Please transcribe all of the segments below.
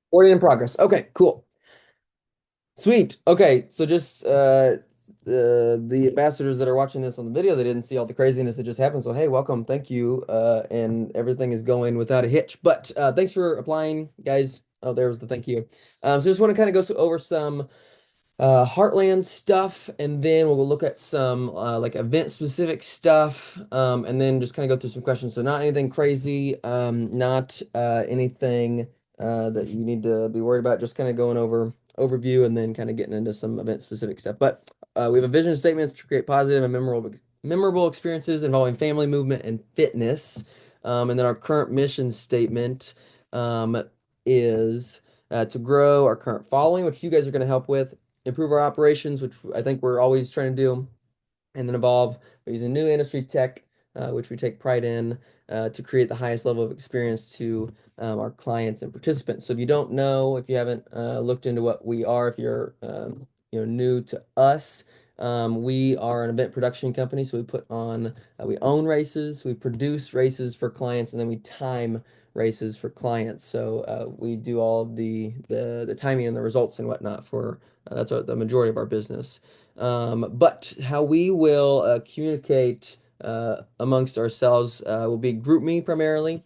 Recording in progress. Okay, cool. Sweet. Okay, so just the ambassadors that are watching this on the video, they didn't see all the craziness that just happened. So hey, welcome, thank you. And everything is going without a hitch. But thanks for applying, guys. Oh, there was the thank you. So just want to kind of over some Heartland stuff, and then we'll look at some like event specific stuff, and then just kind of go through some questions. So not anything crazy, not anything that you need to be worried about. Just kind of going over overview, and then kind of getting into some event specific stuff. But we have a vision statements to create positive and memorable experiences involving family, movement, and fitness. And then our current mission statement is to grow our current following, which you guys are going to help with, improve our operations, which I think we're always trying to do, and then evolve by using new industry tech, which we take pride in, to create the highest level of experience to our clients and participants. So if you don't know, if you haven't looked into what we are, if you're new to us, we are an event production company. So we put on, we own races, we produce races for clients, and then we time races for clients. So we do all of the timing and the results and whatnot for the majority of our business. But how we will communicate amongst ourselves will be GroupMe primarily.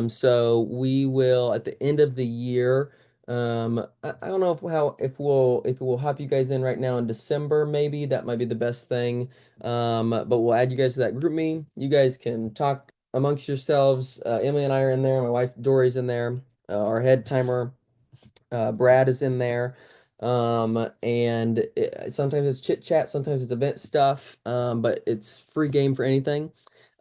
So we will at the end of the year. I don't know if it will hop you guys in right now in December, maybe that might be the best thing. But we'll add you guys to that GroupMe. You guys can talk amongst yourselves. Emily and I are in there. My wife Dory's in there. Our head timer Brad is in there. And sometimes it's chit chat, sometimes it's event stuff, but it's free game for anything.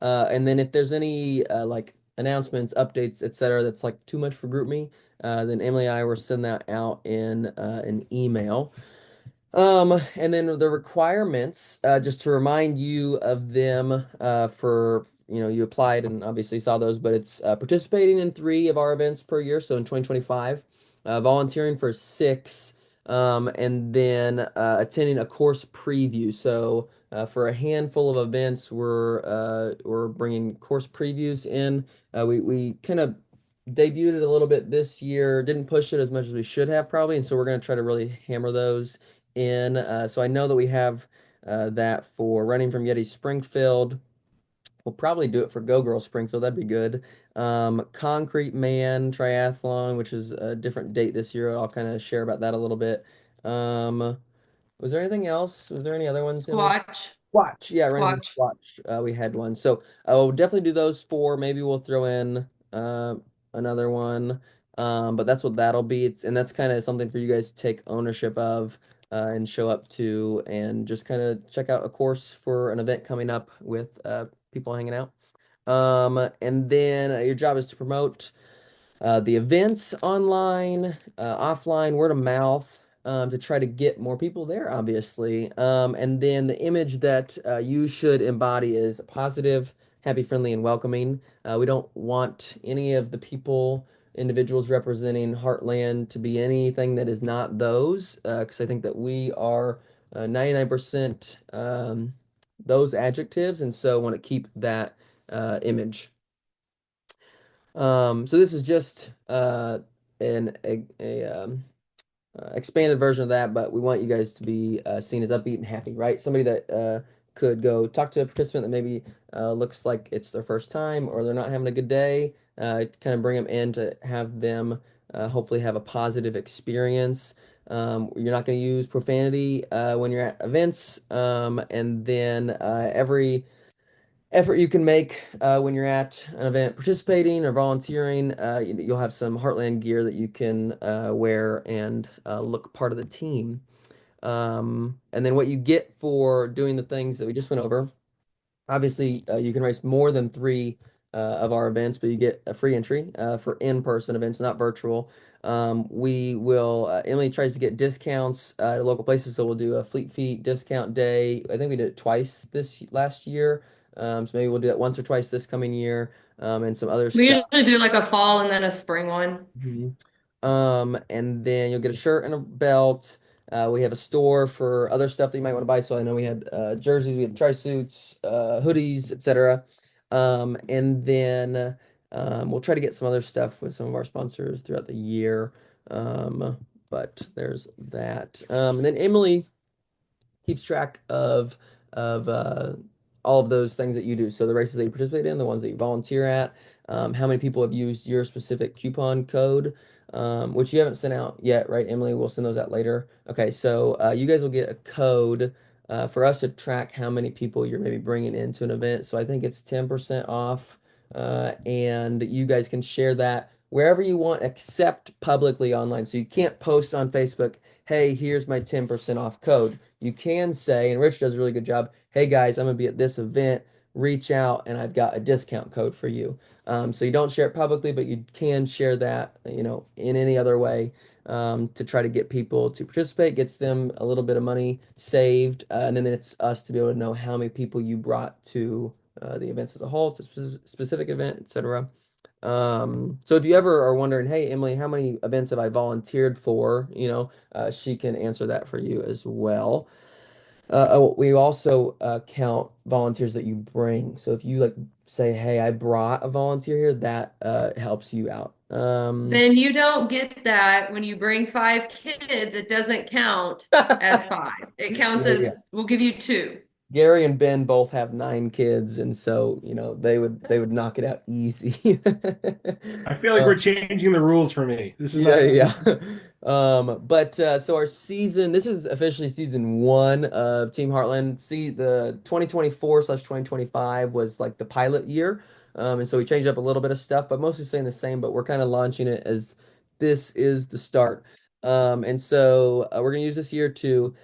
And then if there's any like announcements, updates, etc., that's like too much for GroupMe, then Emily and I will send that out in an email. And then the requirements, just to remind you of them, for, you applied and obviously saw those, but it's participating in 3 of our events per year. So in 2025, volunteering for 6, and then attending a course preview. So for a handful of events, we're bringing course previews in. We kind of debuted it a little bit this year, didn't push it as much as we should have probably, and so we're going to try to really hammer those in. So I know that we have that for running from Yeti Springfield. We'll probably do it for Go Girl Springfield. That'd be good. Concrete Man Triathlon, which is a different date this year. I'll kind of share about that a little bit. Was there anything else? Was there any other ones, Emily? Squatch. Watch, yeah, running from Squatch. watch. We had one, so we'll definitely do those 4. Maybe we'll throw in another one, but that's what that'll be. And that's kind of something for you guys to take ownership of, and show up to, and just kind of check out a course for an event coming up with people hanging out. And then your job is to promote the events online, offline, word of mouth, to try to get more people there, obviously. And then the image that you should embody is positive, happy, friendly, and welcoming. We don't want any of the individuals representing Heartland to be anything that is not those, because I think that we are 99% those adjectives, and so want to keep that image. So this is just an expanded version of that, but we want you guys to be seen as upbeat and happy, right? Somebody that could go talk to a participant that maybe looks like it's their first time or they're not having a good day, kind of bring them in to have them hopefully have a positive experience. You're not going to use profanity when you're at events, and then every effort you can make when you're at an event participating or volunteering. You'll have some Heartland gear that you can wear and look part of the team. And then what you get for doing the things that we just went over. Obviously, you can race more than 3 of our events, but you get a free entry for in-person events, not virtual. We will, Emily tries to get discounts at local places, so we'll do a Fleet Feet discount day. I think we did it twice this last year. So maybe we'll do that once or twice this coming year, and some other We stuff. usually do like a fall and then a spring one. Mhm. And then you'll get a shirt and a belt. We have a store for other stuff that you might want to buy. So I know we had jerseys, we had tri suits, hoodies, etc. And then We'll try to get some other stuff with some of our sponsors throughout the year. Um, but there's that. And then Emily keeps track of all of those things that you do. So the races that you participate in, the ones that you volunteer at, how many people have used your specific coupon code, which you haven't sent out yet, right, Emily? We'll send those out later. Okay, so you guys will get a code for us to track how many people you're maybe bringing into an event. So I think it's 10% off, and you guys can share that wherever you want, except publicly online. So you can't post on Facebook, hey, here's my 10% off code. You can say, and Rich does a really good job, hey guys, I'm gonna be at this event, reach out and I've got a discount code for you. So you don't share it publicly, but you can share that, in any other way, to try to get people to participate, gets them a little bit of money saved, and then it's us to be able to know how many people you brought to the events as a whole, to specific event, etc. So if you ever are wondering, hey, Emily, how many events have I volunteered for? She can answer that for you as well. We also count volunteers that you bring. So if you like say, hey, I brought a volunteer here, that helps you out. Then you don't get that when you bring 5 kids, it doesn't count as five. It counts Yeah, yeah. as, we'll give you two. Gary and Ben both have 9 kids, and so they would knock it out easy. I feel like Uh, we're changing the rules for me. This is Yeah, not this. yeah. But so our season, this is officially season one of Team Heartland. See, the 2024/2025 was like the pilot year. And so we changed up a little bit of stuff, but mostly staying the same, but we're kind of launching it as this is the start. And so we're gonna use this year to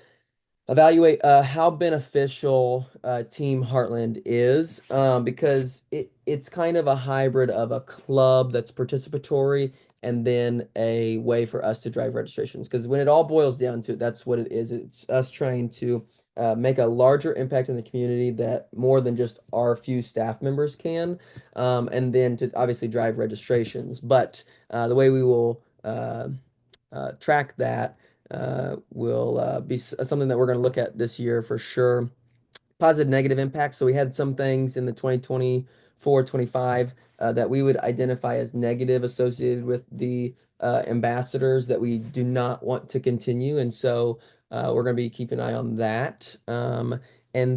evaluate how beneficial Team Heartland is, because it's kind of a hybrid of a club that's participatory and then a way for us to drive registrations. Because when it all boils down to it, that's what it is. It's us trying to make a larger impact in the community that more than just our few staff members can, and then to obviously drive registrations. But the way we will track that will be something that we're going to look at this year for sure. Positive, negative impacts. So we had some things in the 2024/25 that we would identify as negative associated with the ambassadors that we do not want to continue. And so we're going to be keeping an eye on that. And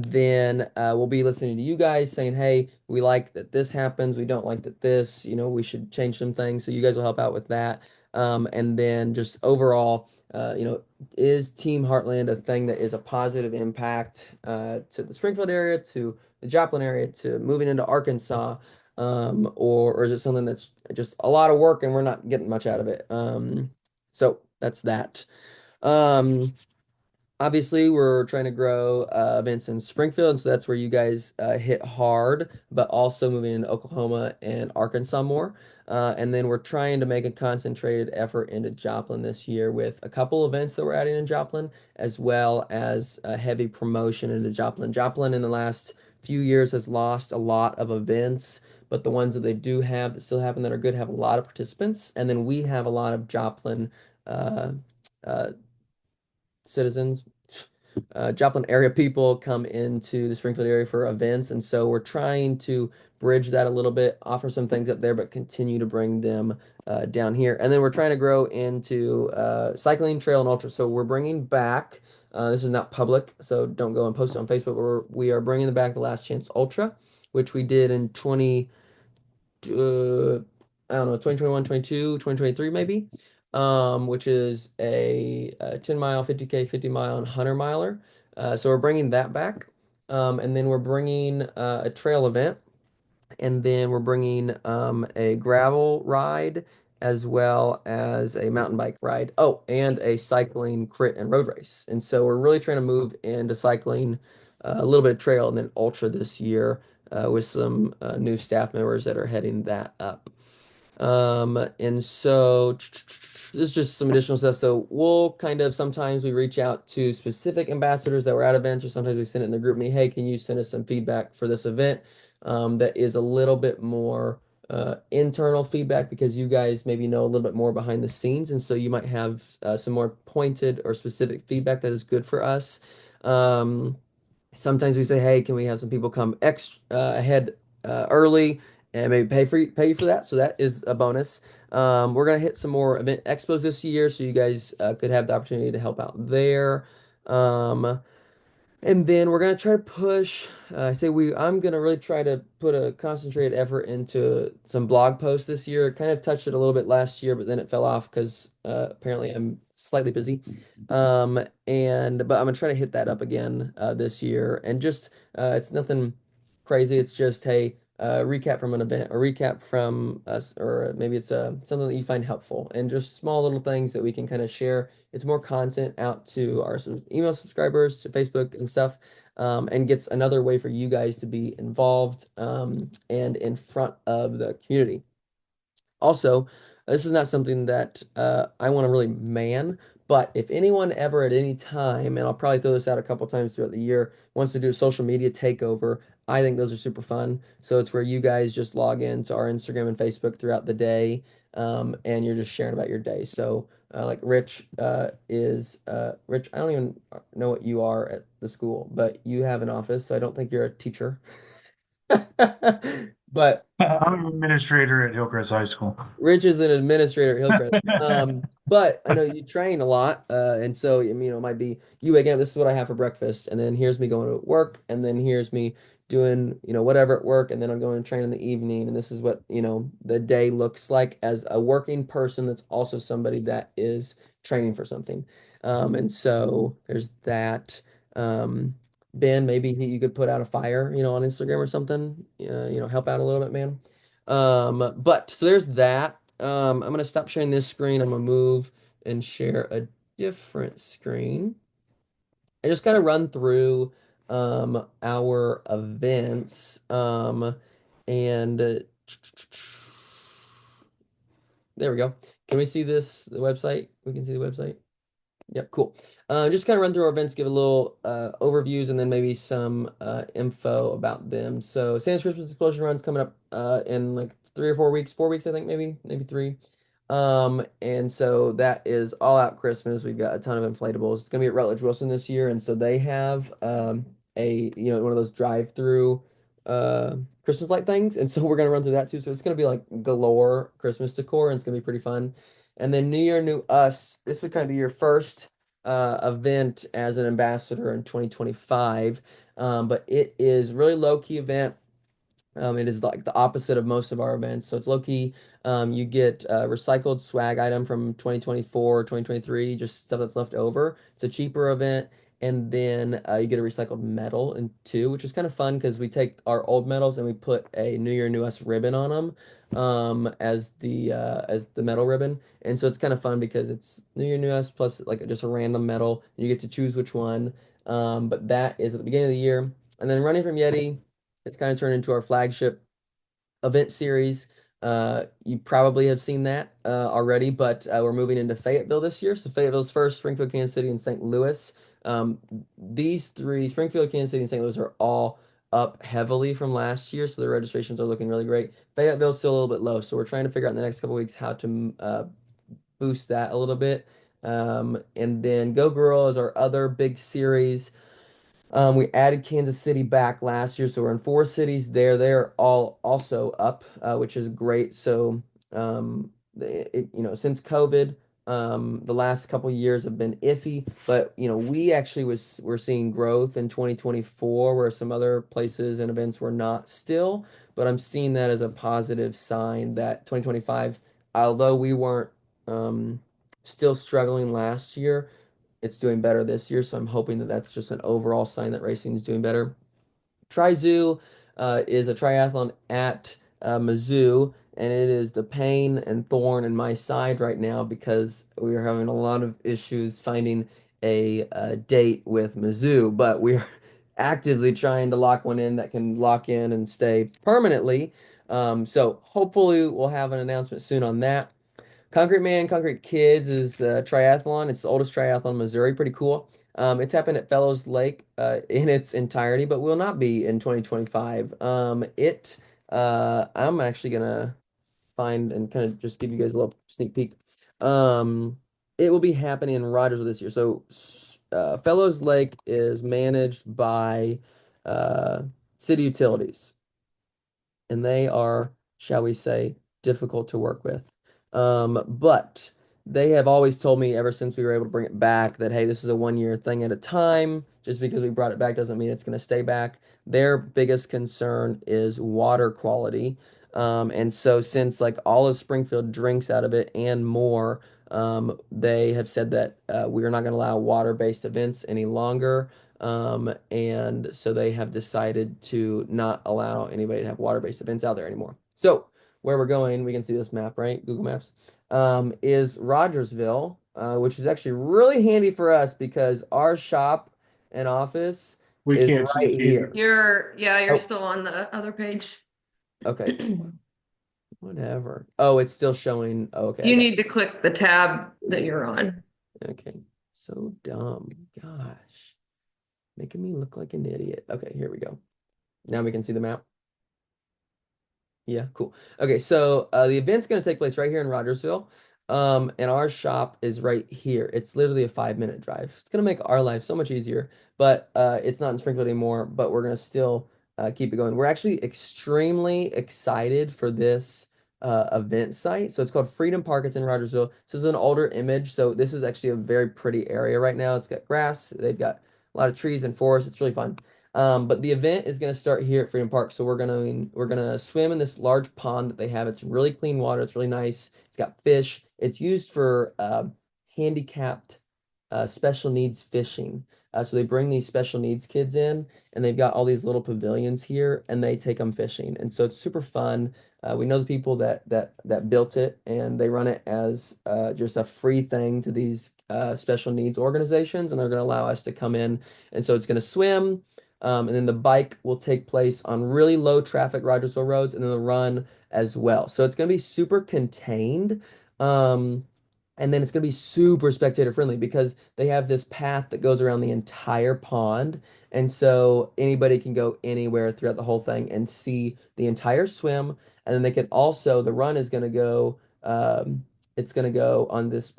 then we'll be listening to you guys saying, hey, we like that this happens. We don't like that this, we should change some things. So you guys will help out with that. And then just overall, is Team Heartland a thing that is a positive impact to the Springfield area, to the Joplin area, to moving into Arkansas, or is it something that's just a lot of work and we're not getting much out of it? So that's that. Um, Obviously, we're trying to grow events in Springfield, and so that's where you guys hit hard, but also moving into Oklahoma and Arkansas more. And then we're trying to make a concentrated effort into Joplin this year with a couple events that we're adding in Joplin, as well as a heavy promotion into Joplin. Joplin in the last few years has lost a lot of events, but the ones that they do have that still happen that are good have a lot of participants. And then we have a lot of Joplin uh, uh, citizens, Joplin area people come into the Springfield area for events, and so we're trying to bridge that a little bit, offer some things up there, but continue to bring them down here. And then we're trying to grow into cycling, trail, and ultra. So we're bringing back. This is not public, so don't go and post it on Facebook. We are bringing back the Last Chance Ultra, which we did in I don't know, 2021, 22, 2023 maybe, which is a 10 mile, 50K, 50 mile, and 100 miler. So we're bringing that back. And then we're bringing a trail event, and then we're bringing a gravel ride as well as a mountain bike ride. Oh, and a cycling crit and road race. And so we're really trying to move into cycling, a little bit of trail, and then ultra this year with some new staff members that are heading that up. And so this is just some additional stuff. So we'll kind of sometimes we reach out to specific ambassadors that were at events, or sometimes we send it in the group me, hey, can you send us some feedback for this event? That is a little bit more internal feedback because you guys maybe know a little bit more behind the scenes, and so you might have some more pointed or specific feedback that is good for us. Sometimes we say, hey, can we have some people come ahead early and maybe pay you for that. So that is a bonus. We're gonna hit some more event expos this year, so you guys could have the opportunity to help out there. Um, and then we're gonna try to push. I'm gonna really try to put a concentrated effort into some blog posts this year. Kind of touched it a little bit last year, but then it fell off because apparently I'm slightly busy. But I'm gonna try to hit that up again this year. And just it's nothing crazy. It's just hey, recap from an event, or recap from us, or maybe it's something that you find helpful, and just small little things that we can kind of share. It's more content out to our email subscribers, to Facebook and stuff, and gets another way for you guys to be involved and in front of the community. Also, this is not something that I want to really man, but if anyone ever at any time, and I'll probably throw this out a couple times throughout the year, wants to do a social media takeover, I think those are super fun. So it's where you guys just log into our Instagram and Facebook throughout the day, and you're just sharing about your day. So, like Rich Rich, I don't even know what you are at the school, but you have an office, so I don't think you're a teacher. But I'm an administrator at Hillcrest High School. Rich is an administrator at Hillcrest. But I know you train a lot, and so I mean, it might be you waking up. This is what I have for breakfast, and then here's me going to work, and then here's me doing whatever at work, and then I'm going to train in the evening, and this is what the day looks like as a working person that's also somebody that is training for something. And so there's that. Ben, maybe you could put out a fire, on Instagram or something. Help out a little bit, man. But so there's that. I'm gonna stop sharing this screen. I'm gonna move and share a different screen. I just kind of run through our events. And there we go. Can we see the website? We can see the website. Yep, cool. Just kind of run through our events, give a little overviews, and then maybe some info about them. So Santa's Christmas Explosion Run's coming up in like 3 or 4 weeks, 4 weeks, I think, maybe three. And so that is all out Christmas. We've got a ton of inflatables. It's gonna be at Rutledge Wilson this year, and so they have one of those drive-through Christmas light things, and so we're gonna run through that too. So it's gonna be like galore Christmas decor, and it's gonna be pretty fun. And then New Year, New Us. This would kind of be your first event as an ambassador in 2025. But it is really low key event. It is like the opposite of most of our events. So it's low key. You get a recycled swag item from 2024, 2023, just stuff that's left over. It's a cheaper event. And then you get a recycled medal in two, which is kind of fun because we take our old medals and we put a New Year, New Us ribbon on them as the medal ribbon. And so it's kind of fun because it's New Year, New Us plus like just a random medal. And you get to choose which one. But that is at the beginning of the year. And then Running from Yeti. It's kind of turned into our flagship event series. You probably have seen that already, but we're moving into Fayetteville this year. So Fayetteville's first, Springfield, Kansas City, and St. Louis. These three, Springfield, Kansas City, and St. Louis, are all up heavily from last year, so the registrations are looking really great. Fayetteville's still a little bit low, so we're trying to figure out in the next couple weeks how to boost that a little bit. And then Go Girl is our other big series. We added Kansas City back last year, so we're in 4 cities there. They're all also up, which is great. So, since COVID, the last couple years have been iffy, but we actually we're seeing growth in 2024, where some other places and events were not still. But I'm seeing that as a positive sign that 2025, although we weren't still struggling last year, it's doing better this year, so I'm hoping that that's just an overall sign that racing is doing better. TriZoo is a triathlon at Mizzou, and it is the pain and thorn in my side right now because we are having a lot of issues finding a date with Mizzou, but we're actively trying to lock one in that can lock in and stay permanently. So hopefully we'll have an announcement soon on that. Concrete Man, Concrete Kids is a triathlon. It's the oldest triathlon in Missouri. Pretty cool. It's happened at Fellows Lake in its entirety, but will not be in 2025. I'm actually gonna find and kind of just give you guys a little sneak peek. It will be happening in Rogersville this year. So, Fellows Lake is managed by City Utilities, and they are shall we say, difficult to work with. But they have always told me ever since we were able to bring it back that, hey, this is a 1 year thing at a time. Just because we brought it back doesn't mean it's going to stay back. Their biggest concern is water quality. And so since like all of Springfield drinks out of it and more, they have said that we are not going to allow water-based events any longer. And so they have decided to not allow anybody to have water-based events out there anymore. So where we're going, we can see this map, right? Google Maps, is Rogersville, which is actually really handy for us because our shop and office We is can't see right Katie. here. You're Oh, still on the other page. okay, whatever. Oh, it's still showing. Oh, okay, I You got need to click the tab that you're on. it. Okay, so dumb. Gosh, making me look like an idiot. Okay, here we go. Now we can see the map. Yeah, cool. Okay, so the event's going to take place right here in Rogersville. And our shop is right here. It's literally a 5-minute drive. It's going to make our life so much easier, but it's not in Springfield anymore, but we're going to still keep it going. We're actually extremely excited for this event site. So it's called Freedom Park. It's in Rogersville. This is an older image. So this is actually a very pretty area right now. It's got grass. They've got a lot of trees and forest. It's really fun. But the event is going to start here at Freedom Park. So we're gonna swim in this large pond that they have. It's really clean water. It's really nice. It's got fish. It's used for handicapped special needs fishing. So they bring these special needs kids in, and they've got all these little pavilions here, and they take them fishing. And so it's super fun. We know the people that built it, and they run it as just a free thing to these special needs organizations, and they're going to allow us to come in. And so it's going to swim. And then the bike will take place on really low traffic Rogersville roads, and then the run as well. So it's going to be super contained. Um, and then it's going to be super spectator friendly because they have this path that goes around the entire pond. And so anybody can go anywhere throughout the whole thing and see the entire swim. And then they can also, the run is going to go, it's going to go on this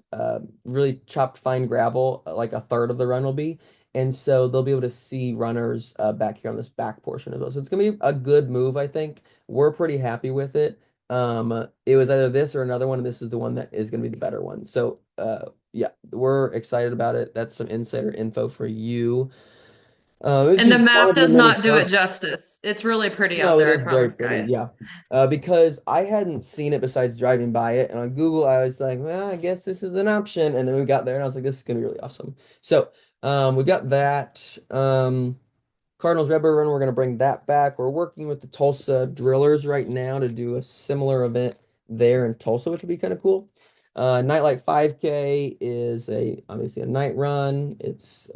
really chopped fine gravel, like a third of the run will be. And so they'll be able to see runners back here on this back portion of it. So it's going to be a good move, I think. We're pretty happy with it. It was either this or another one, and this is the one that is going to be the better one. So, yeah, we're excited about it. That's some insider info for you. This And the is one map of the does many not do it perks. justice. It's really pretty out No, it there, I is very promise, pretty. guys. Yeah. Because I hadn't seen it besides driving by it. And on Google, I was like, well, I guess this is an option. And then we got there and I was like, this is going to be really awesome. So, we got that. Cardinals Red Bird Run, we're going to bring that back. We're working with the Tulsa Drillers right now to do a similar event there in Tulsa, which would be kind of cool. Nightlight 5K is obviously a night run. It's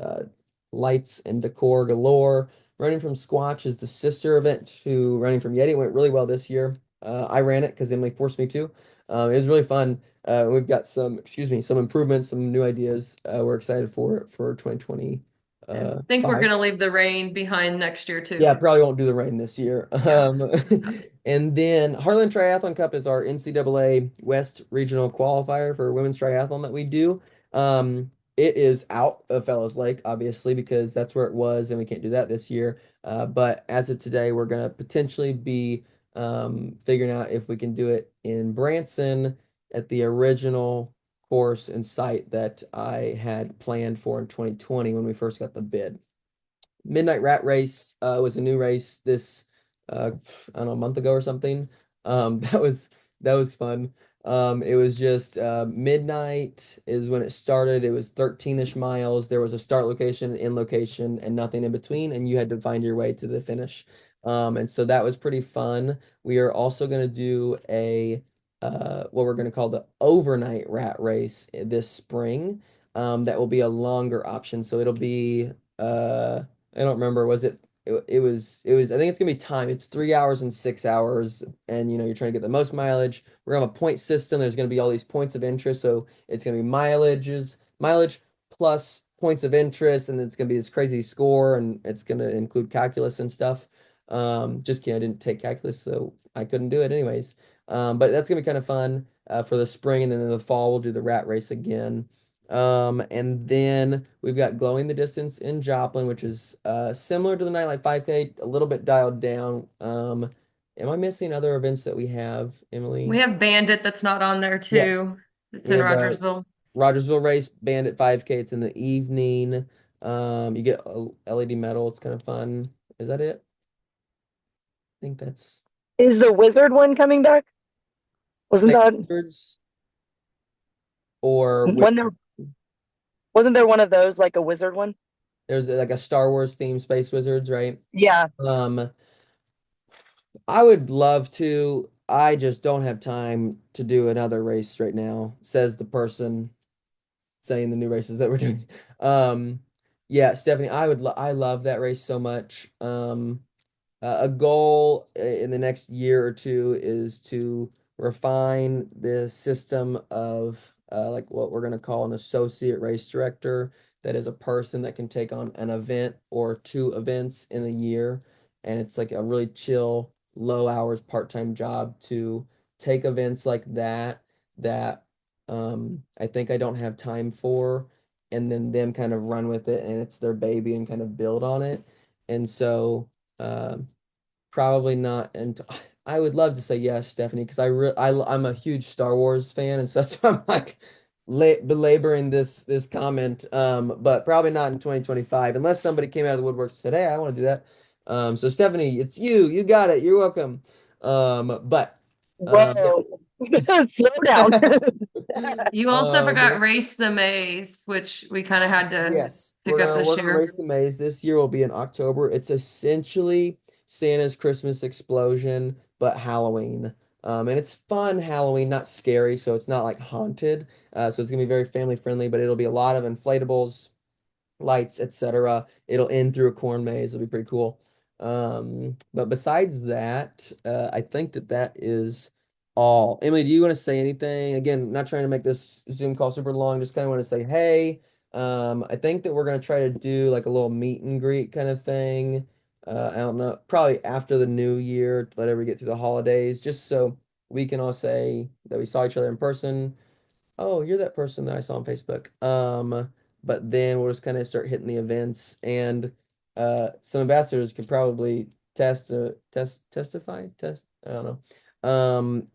lights and decor galore. Running from Squatch is the sister event to Running from Yeti. It went really well this year. I ran it because Emily forced me to. It was really fun. We've got some improvements, some new ideas. We're excited for 2020. I think we're 5. gonna leave the rain behind next year Yeah, too. probably won't do the rain this year. Yeah. And then Heartland Triathlon Cup is our NCAA West Regional qualifier for women's triathlon that we do. It is out of Fellows Lake, obviously, because that's where it was, and we can't do that this year. But as of today, we're gonna potentially be figuring out if we can do it in Branson at the original course and site that I had planned for in 2020 when we first got the bid. Midnight Rat Race was a new race this I don't know, a month ago or something. That was fun. It was just midnight is when it started. It was 13-ish miles. There was a start location, end location, and nothing in between, and you had to find your way to the finish. And so that was pretty fun. We are also going to do a what we're going to call the overnight rat race this spring. That will be a longer option. So it'll be I don't remember. It was I think it's gonna be time. It's 3 hours and 6 hours, and you're trying to get the most mileage. We're gonna have a point system. There's gonna be all these points of interest. So it's gonna be mileage plus points of interest, and it's gonna be this crazy score, and it's gonna include calculus and stuff. Just kidding, I didn't take calculus, so I couldn't do it anyways. But that's gonna be kind of fun for the spring, and then in the fall we'll do the rat race again. And then we've got Glowing the Distance in Joplin, which is similar to the Nightlight 5K, a little bit dialed down. Am I missing other events that we have, We Emily? have Bandit that's not on there too. Yes. It's We in have Rogersville. Rogersville Race Bandit 5K. It's in the evening. You get a LED medal. It's kind of fun. Is that it? I think that's Is the wizard one coming back? Wasn't Space that Wizards or when there wasn't there one of those like a wizard one? there's like a Star Wars themed Space Wizards, right? Yeah. Um, I would love to. I just don't have time to do another race right now, says the person saying the new races that we're doing. Um, yeah, Stephanie, I love that race so much. A goal in the next year or two is to refine the system of like what we're going to call an associate race director. That is a person that can take on an event or two events in a year. And it's like a really chill, low hours part-time job to take events like that I think I don't have time for, and then them kind of run with it and it's their baby and kind of build on it. And so um probably not. And I would love to say yes, Stephanie, because I'm a huge Star Wars fan, and so that's why I'm like belaboring this comment. But probably not in 2025, unless somebody came out of the woodworks and said, "Hey, I want to do that." So Stephanie, it's you. You got it. You're welcome. But yeah. Whoa. Slow down. You also Um, forgot Race the Maze, which we kind of had to Yes, pick up we're this gonna year. race the maze. This year will be in October. It's essentially Santa's Christmas explosion, but Halloween. And it's fun Halloween, not scary, so it's not like haunted. So it's gonna be very family friendly, but it'll be a lot of inflatables, lights, etc. It'll end through a corn maze. It'll be pretty cool. But besides that, I think that is all. Emily, do you want to say anything? Again, not trying to make this Zoom call super long, just kind of want to say, hey, I think that we're gonna try to do like a little meet and greet kind of thing. I don't know, probably after the new year to let everybody get through the holidays, just so we can all say that we saw each other in person. Oh, you're that person that I saw on Facebook. But then we'll just kind of start hitting the events, and some ambassadors could probably testify. I don't know.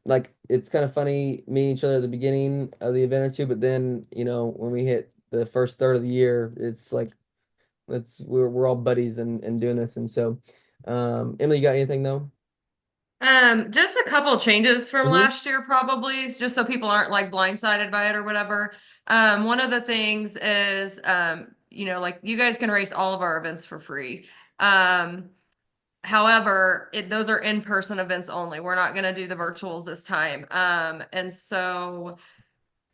Like it's kind of funny meeting each other at the beginning of the event or two, but then when we hit the first third of the year, it's like we're all buddies and doing this, and so Emily, you got anything though? Just a couple changes from Mm-hmm. last year, probably, just so people aren't like blindsided by it or whatever. One of the things is, like you guys can race all of our events for free. Um, However, those are in-person events only. We're not going to do the virtuals this time. And so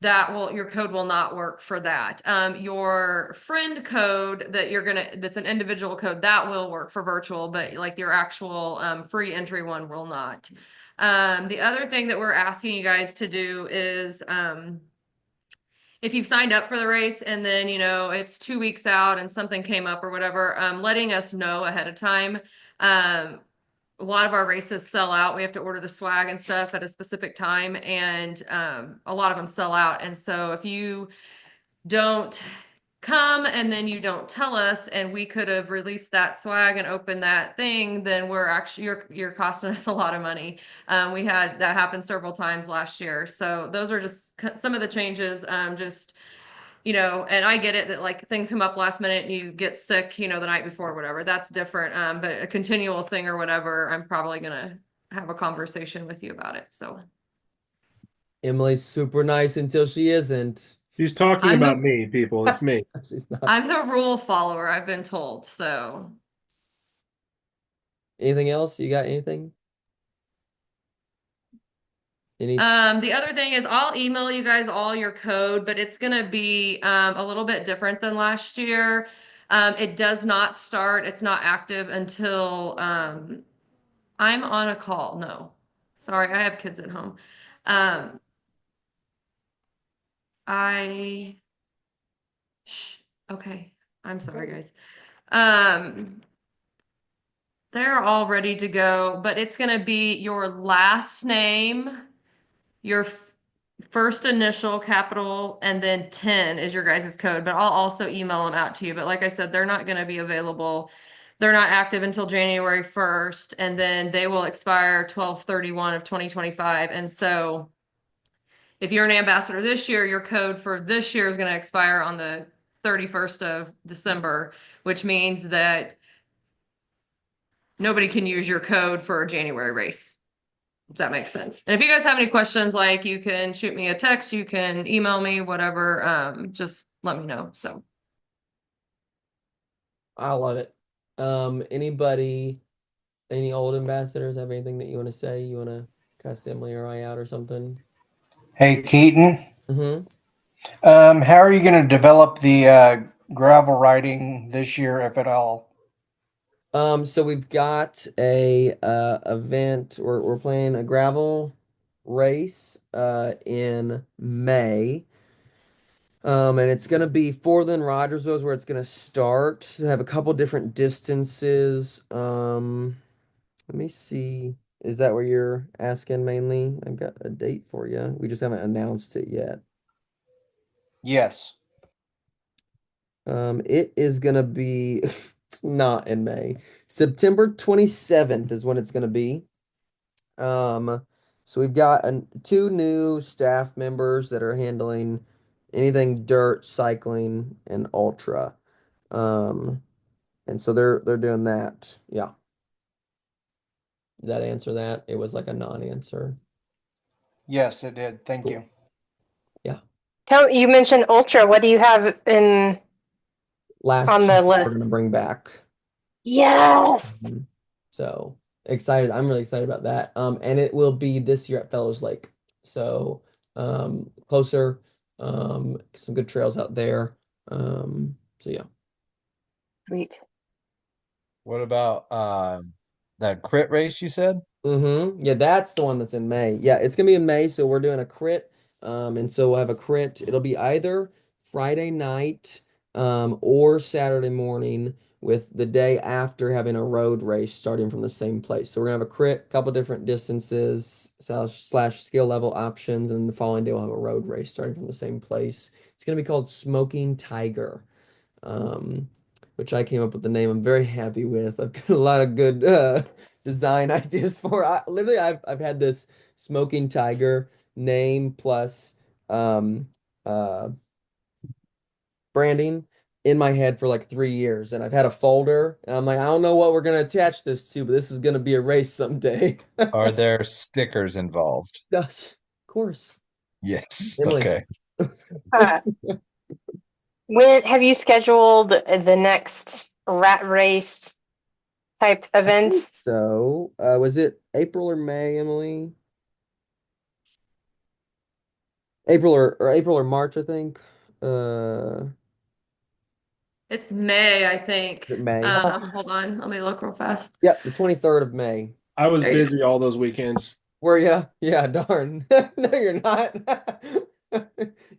your code will not work for that. Your friend code that's an individual code that will work for virtual, but like your actual free entry one will not. The other thing that we're asking you guys to do is if you've signed up for the race and then it's 2 weeks out and something came up or whatever, letting us know ahead of time. Um, a lot of our races sell out. We have to order the swag and stuff at a specific time, and a lot of them sell out. And so if you don't come and then you don't tell us, and we could have released that swag and opened that thing, then you're costing us a lot of money. We had that happen several times last year. So those are just some of the changes. Just and I get it that like things come up last minute and you get sick, the night before or whatever. That's different. But a continual thing or whatever, I'm probably gonna have a conversation with you about it. So Emily's super nice until she isn't. She's talking I'm about the me, people. It's me. She's not. I'm the rule follower, I've been told. So Anything else? You got anything? Any? the other thing is I'll email you guys all your code, but it's gonna be a little bit different than last year. It does not start, it's not active until I'm on a call. No. Sorry, I have kids at home. Um, I Shh, okay. I'm sorry, guys. Um, they're all ready to go, but it's gonna be your last name, your first initial capital, and then 10 is your guys' code. But I'll also email them out to you. But like I said, they're not gonna be available they're not active until January 1st, and then they will expire 12/31 of 2025. And so if you're an ambassador this year, your code for this year is going to expire on the 31st of December, which means that nobody can use your code for a January race. If that makes sense. And if you guys have any questions, like, you can shoot me a text, you can email me, whatever. Just let me know. So I love it. Anybody, any old ambassadors have anything that you want to say? You want to cuss Emily or I out or something? Hey, Keaton, Mm-hmm. how are you going to develop the gravel riding this year, if at all? So we've got a event. We're playing a gravel race in May. And it's gonna be Fortland Rogersville is where it's gonna start. They have a couple different distances. Let me see. Is that where you're asking mainly? I've got a date for you. We just haven't announced it yet. Yes. It is gonna be it's not in May. September 27th is when it's gonna be. So we've got two new staff members that are handling anything dirt, cycling, and ultra. And so they're doing that. Yeah. Did that answer that? It was like a non-answer. Yes, it did. Thank Cool. you. You mentioned Ultra. What do you have in Last on the year we're list? gonna bring back. Yes. So excited. I'm really excited about that. And it will be this year at Fellows Lake. So closer. Some good trails out there. So yeah. Sweet. What about that crit race you said? Mm-hmm. Yeah, that's the one that's in May. Yeah, it's gonna be in May, so we're doing a crit. And so we'll have a crit. It'll be either Friday night, or Saturday morning, with the day after having a road race starting from the same place. So we're gonna have a crit, couple different distances, slash skill level options, and the following day we'll have a road race starting from the same place. It's gonna be called Smoking Tiger. Which I came up with the name I'm very happy with. I've got a lot of good design ideas for. Literally, I've had this Smoking Tiger name plus um, uh, branding in my head for like 3 years, and I've had a folder, and I'm like, I don't know what we're gonna attach this to, but this is gonna be a race someday. Are there stickers involved? Gosh, of course, Yes. Emily. Okay. Uh, when have you scheduled the next rat race type event? So, was it April or May, Emily? April or March, I think. it's May, I think. Is it May? Hold on, let me look real fast. Yep, the 23rd of May. I was There you busy all those weekends. Were ya? Yeah, darn. No, you're not.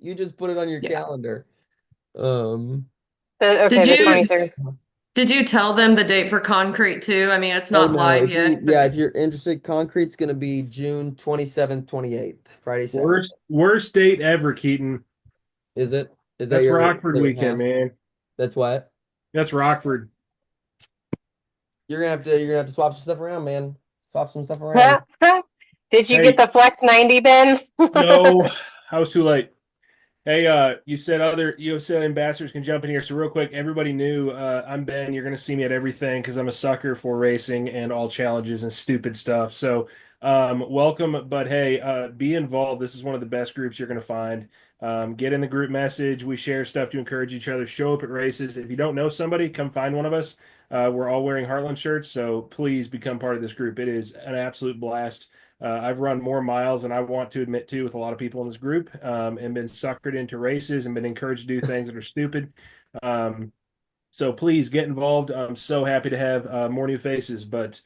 You just put it on your Yeah. calendar. Um, Okay, Did the you 23rd. did you tell them the date for concrete too? I mean, it's oh not no, live if you, yet. yeah, if you're interested, Concrete's gonna be June 27th, 28th, Friday, Saturday. Worst date ever, Keaton. Is it? Is that That's your Rockford favorite weekend, half? man. That's what? That's Rockford. You're gonna have to swap some stuff around, man. Swap some stuff around. Did you Hey. get the Flex 90 bin? No, I was too late. Hey, you said ambassadors can jump in here. So real quick, everybody knew I'm Ben. You're gonna see me at everything because I'm a sucker for racing and all challenges and stupid stuff. So welcome, but hey, be involved. This is one of the best groups you're gonna find. Get in the group message. We share stuff to encourage each other. Show up at races. If you don't know somebody, come find one of us. We're all wearing Heartland shirts, so please become part of this group. It is an absolute blast. I've run more miles than I want to admit to with a lot of people in this group, and been suckered into races and been encouraged to do things that are stupid. So please get involved. I'm so happy to have more new faces. But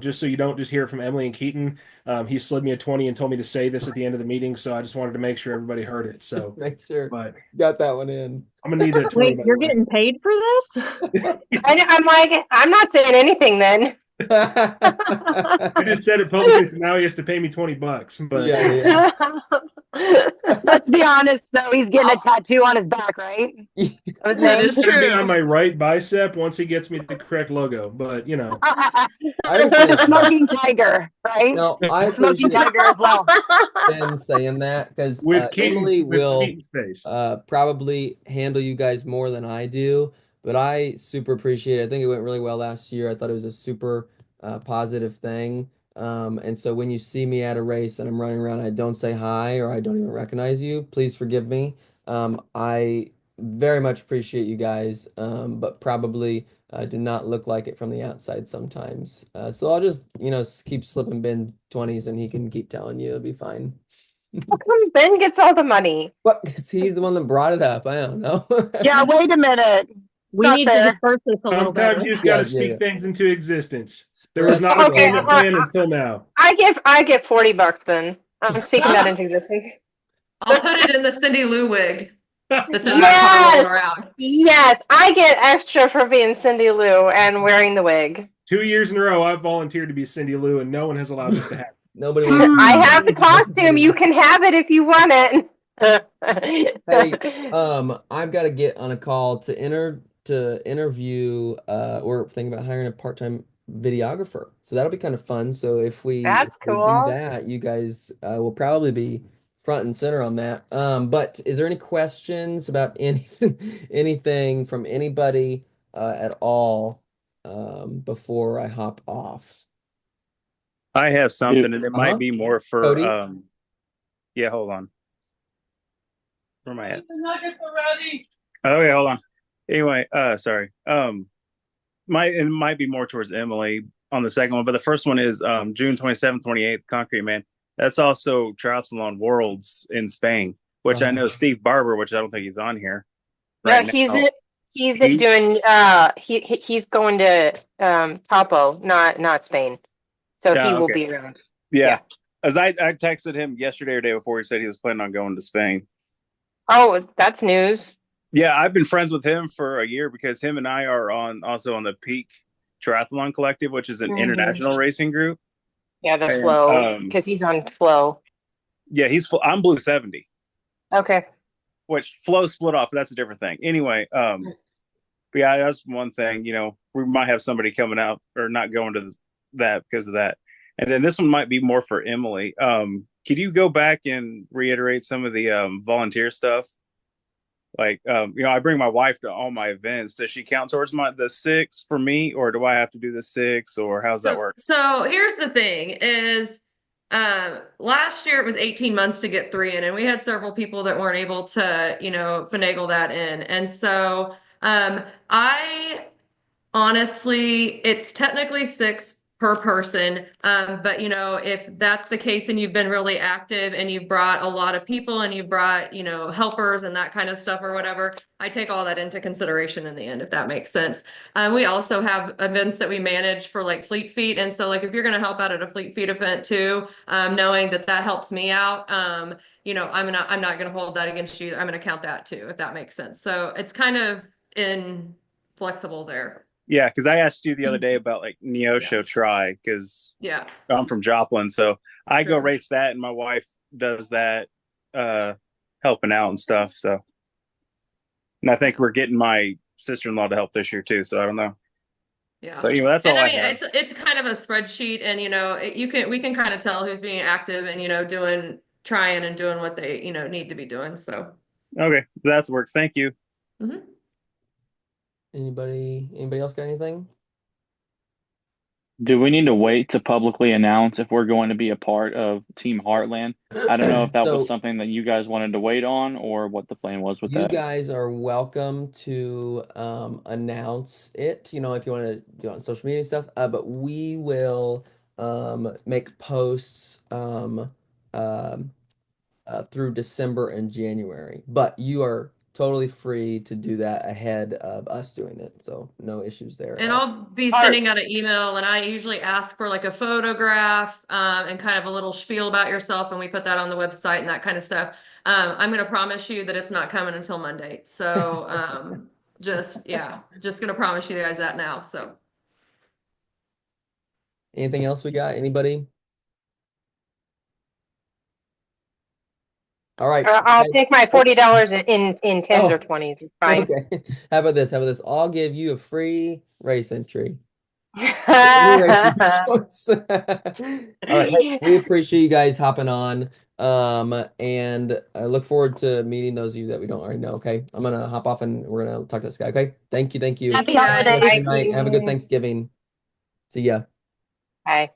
just so you don't just hear it from Emily and Keaton, he slid me a 20 and told me to say this at the end of the meeting. So I just wanted to make sure everybody heard it. So, Make sure but got that one in. I'm gonna need that 20. Wait, by the you're way. getting paid for this? I'm like, I'm not saying anything then. I just said it publicly, so now he has to pay me $20. But Yeah, Let's be honest, though, he's getting a tattoo on his back, right? yeah. Of his That name. is it's gonna be on true. my right bicep once he gets me the correct logo. But I understand. Smoking tiger, right? No, I Smoking appreciate tiger as well. Ben saying that because with Emily will Keaton's face. probably handle you guys more than I do, but I super appreciate it. I think it went really well last year. I thought it was a super positive thing. And so when you see me at a race and I'm running around, I don't say hi or I don't even recognize you, please forgive me. I very much appreciate you guys, but probably do not look like it from the outside sometimes. So I'll just, keep slipping Ben 20s and he can keep telling you it'll be fine. How come Ben gets all the money? What? Because he's the one that brought it up. I don't know. Yeah, wait a minute. It's We not need to fair. disperse this a little Sometimes better. you just got to Yeah, yeah, speak yeah. things into existence. There was Spread not a the Okay, payment word. plan until now. I give $40 then. I'm speaking that into existence. I'll put it in the Cindy Lou wig that's in my car Yes, rolling around. yes, I get extra for being Cindy Lou and wearing the wig. 2 years in a row, I've volunteered to be Cindy Lou, and no one has allowed this to happen. Nobody wants. I have the costume. You can have it if you want it. Hey, I've got to get on a call to interview. We're thinking about hiring a part-time videographer, so that'll be kind of fun. So if That's we do cool. that, you guys will probably be front and center on that. But is there any questions about anything from anybody at all before I hop off? I have something, and it might be more for Cody? yeah, hold on. Where am I at? Oh yeah, hold on. Anyway, sorry. It might be more towards Emily on the second one, but the first one is June 27th, 28th, Concrete Man. That's also Triathlon Worlds in Spain, which I know Steve Barber, which I don't think he's on here. No, Right he's now. he's He- doing he's going to Topo, not Spain. So Yeah, he will okay. be around. Yeah. As I texted him yesterday or day before, he said he was planning on going to Spain. Oh, that's news. Yeah, I've been friends with him for a year because him and I are also on the Peak Triathlon Collective, which is an Mhm. international racing group. Yeah, the And, flow, because he's on flow. Yeah, I'm Blue 70, Okay. which Flow split off, but that's a different thing. Anyway, but yeah, that's one thing. We might have somebody coming out or not going to that because of that. And then this one might be more for Emily. Could you go back and reiterate some of the volunteer stuff? Like, I bring my wife to all my events. Does she count towards the 6 for me, or do I have to do the 6, or how's that work? So here's the thing is last year it was 18 months to get 3 in, and we had several people that weren't able to, finagle that in. And so I honestly, it's technically 6 per person. But if that's the case and you've been really active and you've brought a lot of people and you've brought, helpers and that kind of stuff or whatever, I take all that into consideration in the end, if that makes sense. We also have events that we manage for like Fleet Feet. And so like, if you're going to help out at a Fleet Feet event too, knowing that helps me out, I'm not going to hold that against you. I'm going to count that too, if that makes sense. So it's kind of flexible there. Yeah, because I asked you the other day about like Neosho Tri, because Yeah. I'm from Joplin, so I go Sure. race that, and my wife does that, helping out and stuff. So, and I think we're getting my sister-in-law to help this year too. So I don't know. Yeah. But anyway, that's all And I I mean, have. it's kind of a spreadsheet, and we can kind of tell who's being active and trying and doing what they need to be doing. So Okay, that's works. Thank you. Mhm. Anybody else got anything? Do we need to wait to publicly announce if we're going to be a part of Team Heartland? I don't know if that was So something that you guys wanted to wait on or what the plan was with you that. guys are welcome to announce it, if you want to do it on social media and stuff. But we will make posts through December and January. But you are totally free to do that ahead of us doing it. So no issues there at And all. I'll be sending out an email, and I usually ask for like a photograph and kind of a little spiel about yourself, and we put that on the website and that kind of stuff. I'm going to promise you that it's not coming until Monday. So just going to promise you guys that now. So Anything else we got? Anybody? All right. I'll guys- take my $40 in tens Oh. or 20s. It's fine. Okay. How about this? How about this? I'll give you a free race entry. Any race of your choice. All right. Hey, we appreciate you guys hopping on. And I look forward to meeting those of you that we don't already know. Okay. I'm gonna hop off and we're gonna talk to this guy. Okay. Thank you. Thank you. Thank Happy you, guys. holidays. Good night. Have a good Thanksgiving. See ya. Bye.